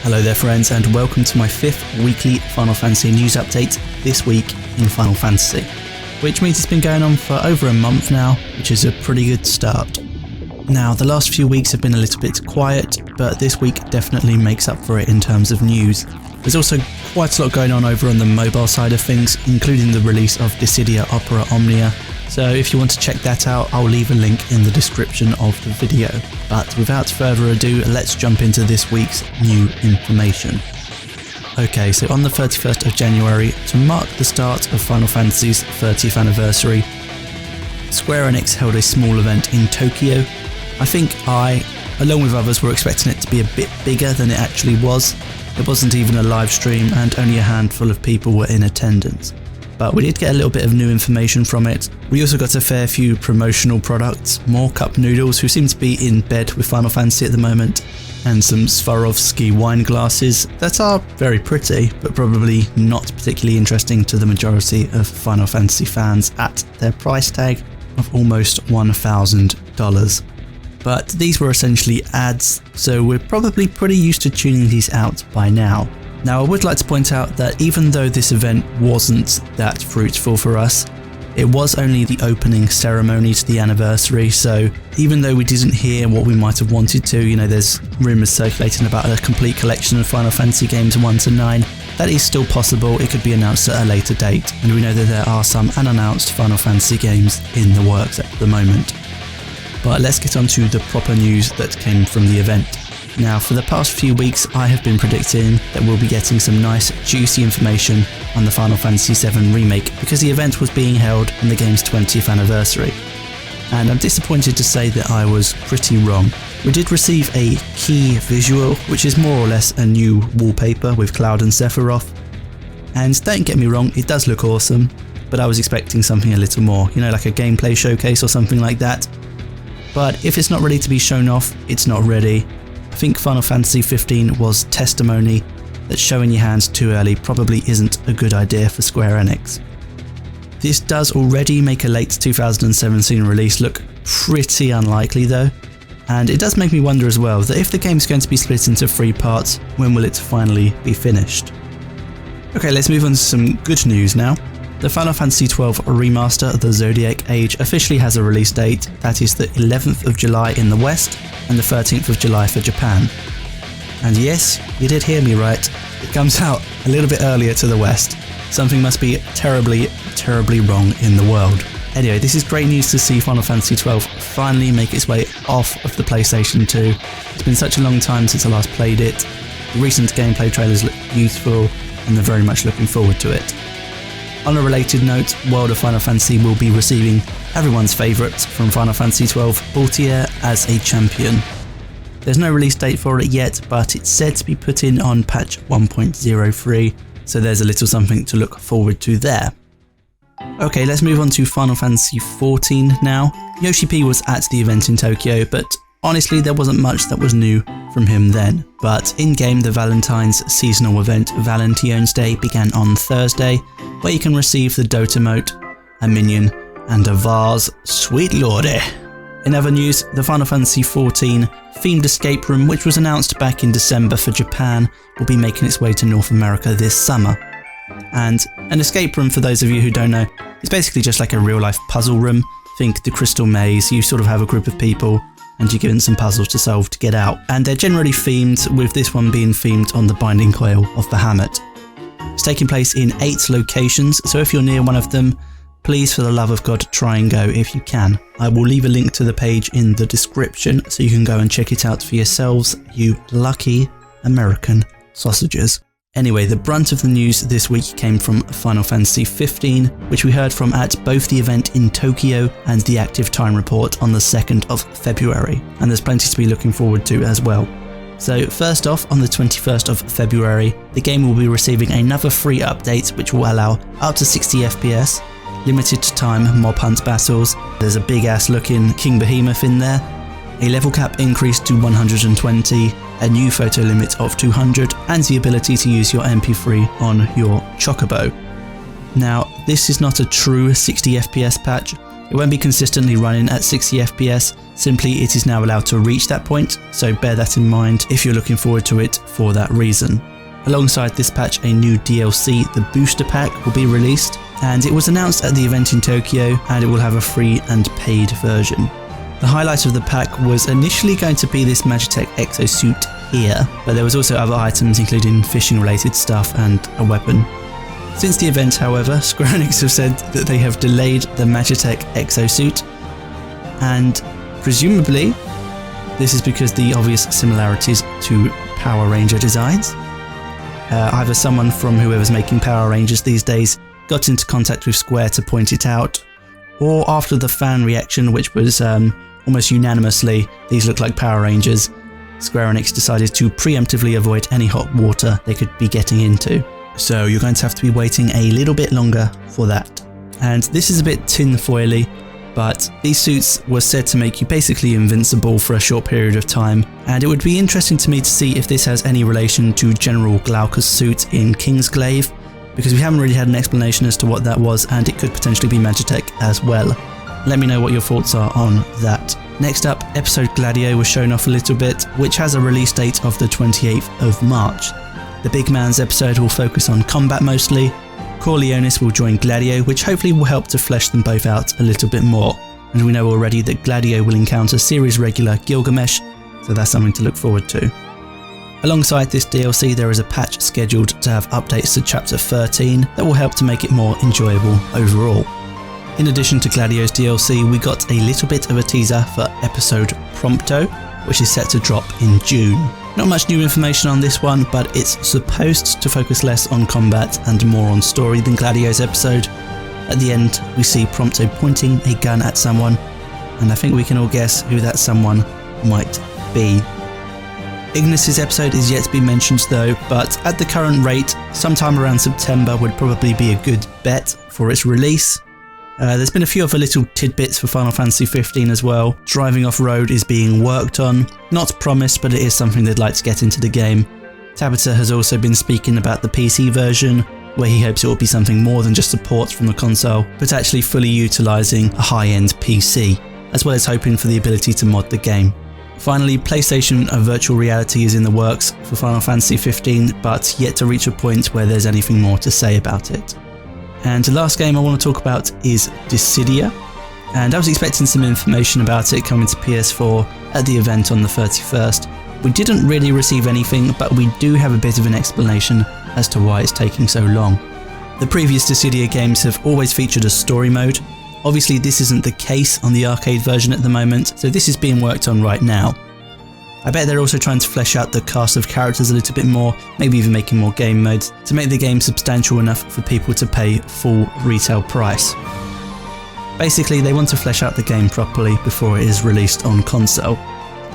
Hello there friends, and welcome to my 5th weekly Final Fantasy news update this week in Final Fantasy. Which means it's been going on for over a month now, which is a pretty good start. Now, the last few weeks have been a little bit quiet, but this week definitely makes up for it in terms of news. There's also quite a lot going on over on the mobile side of things, including the release of Dissidia Opera Omnia. So if you want to check that out, I'll leave a link in the description of the video. But without further ado, let's jump into this week's new information. Okay, so on the 31st of January, to mark the start of Final Fantasy's 30th anniversary, Square Enix held a small event in Tokyo. I think I, along with others, were expecting it to be a bit bigger than it actually was. It wasn't even a live stream and only a handful of people were in attendance. But we did get a little bit of new information from it. We also got a fair few promotional products, more cup noodles who seem to be in bed with Final Fantasy at the moment, and some Swarovski wine glasses that are very pretty, but probably not particularly interesting to the majority of Final Fantasy fans at their price tag of almost $1,000. But these were essentially ads, so we're probably pretty used to tuning these out by now. Now, I would like to point out that even though this event wasn't that fruitful for us, it was only the opening ceremony to the anniversary, so even though we didn't hear what we might have wanted to, there's rumours circulating about a complete collection of Final Fantasy games 1 to 9, that is still possible. It could be announced at a later date, and we know that there are some unannounced Final Fantasy games in the works at the moment. But let's get on to the proper news that came from the event. Now, for the past few weeks, I have been predicting that we'll be getting some nice, juicy information on the Final Fantasy VII Remake because the event was being held on the game's 20th anniversary. And I'm disappointed to say that I was pretty wrong. We did receive a key visual, which is more or less a new wallpaper with Cloud and Sephiroth. And don't get me wrong, it does look awesome, but I was expecting something a little more, like a gameplay showcase or something like that. But if it's not ready to be shown off, it's not ready. I think Final Fantasy XV was testimony that showing your hands too early probably isn't a good idea for Square Enix. This does already make a late 2017 release look pretty unlikely though, and it does make me wonder as well that if the game's going to be split into 3 parts, when will it finally be finished? Okay, let's move on to some good news now. The Final Fantasy XII remaster, the Zodiac Age, officially has a release date. That is the 11th of July in the West and the 13th of July for Japan. And yes, you did hear me right, it comes out a little bit earlier to the West. Something must be terribly, terribly wrong in the world. Anyway, this is great news to see Final Fantasy XII finally make its way off of the PlayStation 2. It's been such a long time since I last played it. The recent gameplay trailers look beautiful and they're very much looking forward to it. On a related note, World of Final Fantasy will be receiving everyone's favourite from Final Fantasy XII, Balthier, as a champion. There's no release date for it yet, but it's said to be put in on patch 1.03, so there's a little something to look forward to there. Okay, let's move on to Final Fantasy XIV now. Yoshi P was at the event in Tokyo, but honestly there wasn't much that was new from him then. But in-game, the Valentine's seasonal event Valentine's Day began on Thursday, where you can receive the Dota Mote, a minion, and a vase. Sweet lordy! In other news, the Final Fantasy XIV themed escape room, which was announced back in December for Japan, will be making its way to North America this summer. And an escape room, for those of you who don't know, is basically just like a real-life puzzle room. Think the Crystal Maze. You sort of have a group of people and you're given some puzzles to solve to get out. And they're generally themed, with this one being themed on the Binding Coil of Bahamut. It's taking place in 8 locations, so if you're near one of them, please for the love of God try and go if you can. I will leave a link to the page in the description so you can go and check it out for yourselves, you lucky American sausages. Anyway, the brunt of the news this week came from Final Fantasy XV, which we heard from at both the event in Tokyo and the active time report on the 2nd of February, and there's plenty to be looking forward to as well. So first off, on the 21st of February, the game will be receiving another free update which will allow up to 60 FPS, limited time mob hunt battles, there's a big ass looking King Behemoth in there, a level cap increase to 120, a new photo limit of 200, and the ability to use your MP3 on your Chocobo. Now, this is not a true 60 FPS patch, It won't be consistently running at 60 FPS, simply it is now allowed to reach that point, so bear that in mind if you're looking forward to it for that reason. Alongside this patch, a new DLC, the Booster Pack, will be released, and it was announced at the event in Tokyo, and it will have a free and paid version. The highlight of the pack was initially going to be this Magitech exosuit here, but there was also other items including fishing related stuff and a weapon. Since the event, however, Square Enix have said that they have delayed the Magitech exosuit, and presumably this is because the obvious similarities to Power Ranger designs. Either someone from whoever's making Power Rangers these days got into contact with Square to point it out, or after the fan reaction, which was almost unanimously these look like Power Rangers, Square Enix decided to preemptively avoid any hot water they could be getting into. So you're going to have to be waiting a little bit longer for that. And this is a bit tinfoily, but these suits were said to make you basically invincible for a short period of time, and it would be interesting to me to see if this has any relation to General Glaucus' suit in Kingsglaive, because we haven't really had an explanation as to what that was, and it could potentially be Magitech as well. Let me know what your thoughts are on that. Next up, episode Gladio was shown off a little bit, which has a release date of the 28th of March. The Big Man's episode will focus on combat mostly. Corleonis will join Gladio, which hopefully will help to flesh them both out a little bit more. And we know already that Gladio will encounter series regular Gilgamesh, so that's something to look forward to. Alongside this DLC, there is a patch scheduled to have updates to Chapter 13 that will help to make it more enjoyable overall. In addition to Gladio's DLC, we got a little bit of a teaser for episode Prompto, which is set to drop in June. Not much new information on this one, but it's supposed to focus less on combat and more on story than Gladio's episode. At the end, we see Prompto pointing a gun at someone, and I think we can all guess who that someone might be. Ignis's episode is yet to be mentioned though, but at the current rate, sometime around September would probably be a good bet for its release. There's been a few other little tidbits for Final Fantasy XV as well. Driving off-road is being worked on. Not promised, but it is something they'd like to get into the game. Tabata has also been speaking about the PC version, where he hopes it will be something more than just support from the console, but actually fully utilising a high-end PC, as well as hoping for the ability to mod the game. Finally, PlayStation Virtual Reality is in the works for Final Fantasy XV, but yet to reach a point where there's anything more to say about it. And the last game I want to talk about is Dissidia, and I was expecting some information about it coming to PS4 at the event on the 31st. We didn't really receive anything, but we do have a bit of an explanation as to why it's taking so long. The previous Dissidia games have always featured a story mode. Obviously this isn't the case on the arcade version at the moment, so this is being worked on right now. I bet they're also trying to flesh out the cast of characters a little bit more, maybe even making more game modes, to make the game substantial enough for people to pay full retail price. Basically, they want to flesh out the game properly before it is released on console.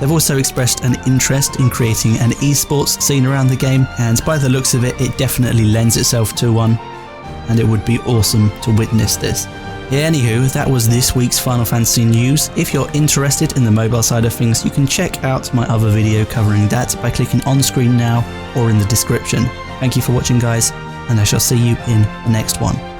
They've also expressed an interest in creating an esports scene around the game, and by the looks of it, it definitely lends itself to one, and it would be awesome to witness this. Yeah, anywho, that was this week's Final Fantasy news. If you're interested in the mobile side of things, you can check out my other video covering that by clicking on screen now or in the description. Thank you for watching guys, and I shall see you in the next one.